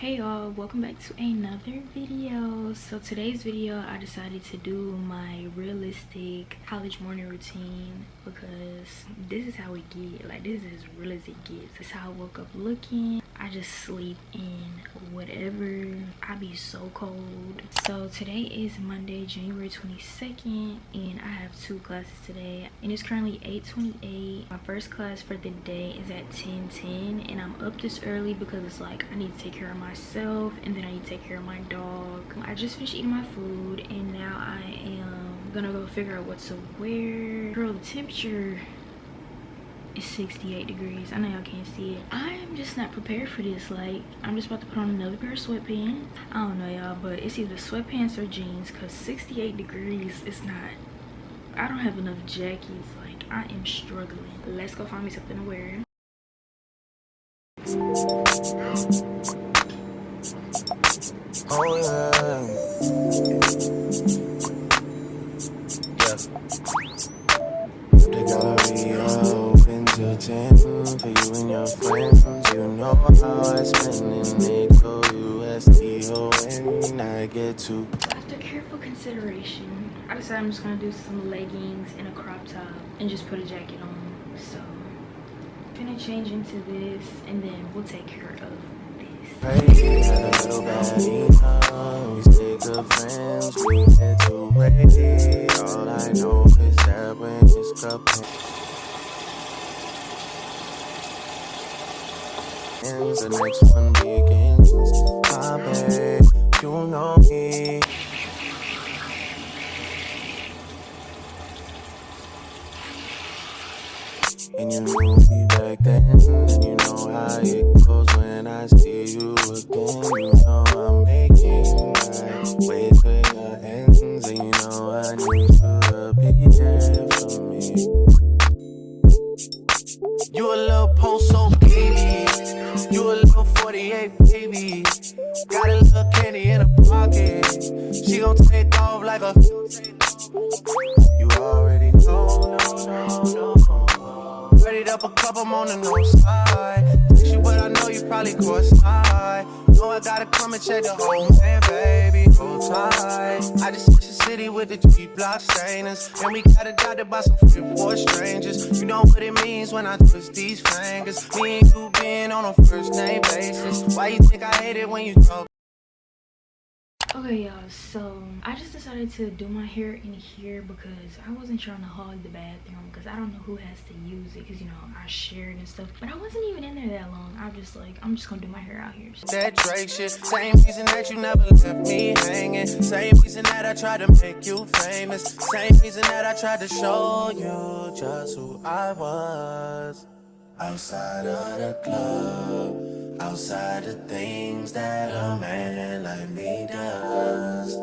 Hey y'all, welcome back to another video. So today's video I decided to do my realistic college morning routine because this is how it get. Like, this is as real as it gets. This is how I woke up looking. I just sleep in whatever. I be so cold. So today is Monday, January 22nd, and I have 2 classes today, and it's currently 8:28. My first class for the day is at 10:10, and I'm up this early because it's like I need to take care of myself and then I need to take care of my dog. I just finished eating my food and now I am gonna go figure out what to wear. Girl, the temperature is 68 degrees. I know y'all can't see it. I'm just not prepared for this. Like, I'm just about to put on another pair of sweatpants. I don't know y'all, but it's either sweatpants or jeans because 68 degrees is not. I don't have enough jackets. Like, I am struggling. Let's go find me something to wear. Oh yeah, yeah. The gallery open till 10 for you and your friends. You know how I spend in Nico, USD, when I get to. After careful consideration, I decided I'm just gonna do some leggings and a crop top and just put a jacket on. So I'm gonna change into this and then we'll take care of this. Hey, had a little baddie now. We stay good friends, we get too ready. All I know is that when it's cup ends, the next one begins. My babe, you know me. And you knew me back then, and you know how it goes when I see you again. You know I'm making my way to your ends, and you know I need you to be there for me. You a little post-so baby, you a little 48 baby. Got a little candy in her pocket, she gon' take off like a. You already know, no. Ready up a cup, I'm on the no side. Text you, but I know you probably cross-eyed. Know I gotta come and check the whole man, baby. Hold tight. I just switched the city with the G-block stainers, and we got adopted by some free-for strangers. You know what it means when I twist these fingers. Me and you being on a first-name basis. Why you think I hate it when you talk? Okay y'all, so I just decided to do my hair in here because I wasn't trying to hog the bathroom because I don't know who has to use it because, you know, I shared and stuff, but I wasn't even in there that long. I'm just like, I'm just gonna do my hair out here. That Drake shit, same reason that you never left me hanging, same reason that I tried to make you famous, same reason that I tried to show you just who I was. Outside of the club, outside the things that a man like me does,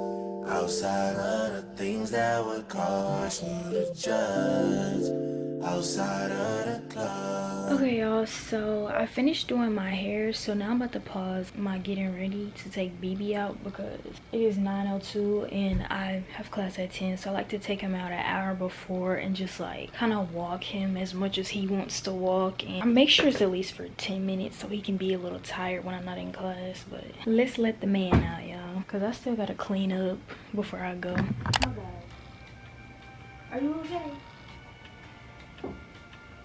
outside of the things that would cause you to judge, outside of the club. Okay y'all, so I finished doing my hair, so now I'm about to pause my getting ready to take BB out because it is 9:02 and I have class at 10, so I like to take him out an hour before and just like kind of walk him as much as he wants to walk, and make sure it's at least for 10 minutes so he can be a little tired when I'm not in class. But let's let the man out, y'all, because I still gotta clean up before I go. Oh God. Are you okay?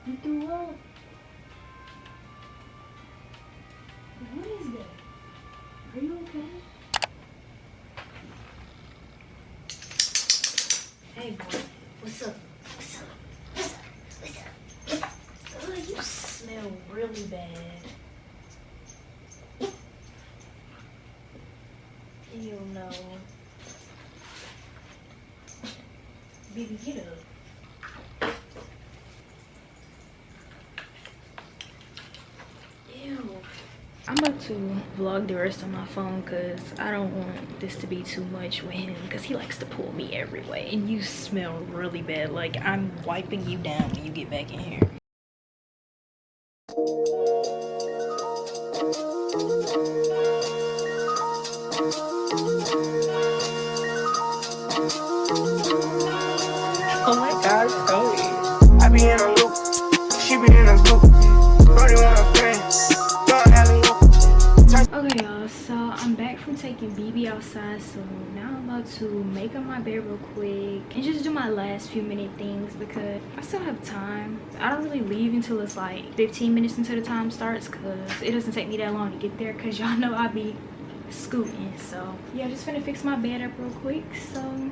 You threw up? What is that? Are you okay? Hey boy, what's up? What's up? What's up? What's up? What's up? Oh, you smell really bad. Ew, no. Baby, get up. I'm about to vlog the rest on my phone because I don't want this to be too much with him because he likes to pull me everywhere and you smell really bad. Like, I'm wiping you down when you get back in here. Oh my gosh, Chloe. I be in a loop, she be in a group. Brody want a friend, don't alley loop. Okay y'all, so like BB outside, so now I'm about to make up my bed real quick and just do my last few minute things because I still have time. I don't really leave until it's like 15 minutes until the time starts because it doesn't take me that long to get there because y'all know I be scooting. So yeah, just gonna fix my bed up real quick. So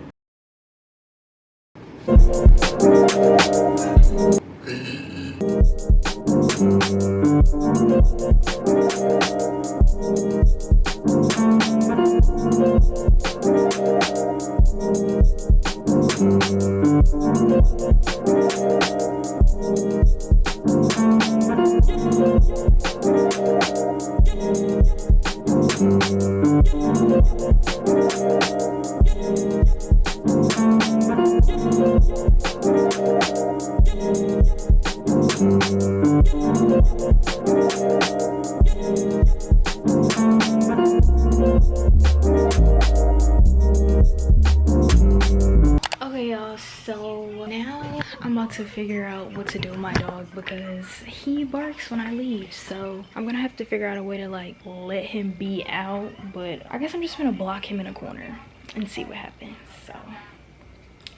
okay y'all, so now I'm about to figure out what to do with my dog because he barks when I leave. So I'm gonna have to figure out a way to like let him be out, but I guess I'm just gonna block him in a corner and see what happens. So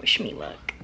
wish me luck.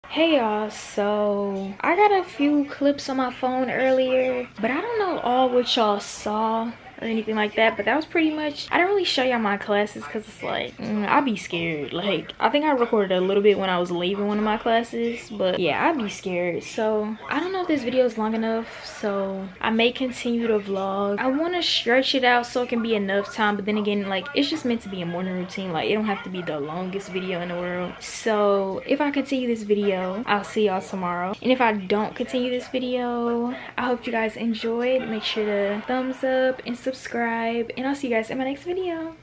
Hey y'all, so I got a few clips on my phone earlier, but I don't know all what y'all saw or anything like that, but that was pretty much, I didn't really show y'all my classes because it's like I'd be scared. Like I think I recorded a little bit when I was leaving one of my classes, but yeah, I'd be scared. So I don't know if this video is long enough, so I may continue the vlog. I want to stretch it out so it can be enough time, but then again, like it's just meant to be a morning routine. Like it don't have to be the longest video in the world. So if I continue this video, I'll see y'all tomorrow, and if I don't continue this video, I hope you guys enjoyed. Make sure to thumbs up and subscribe, and I'll see you guys in my next video.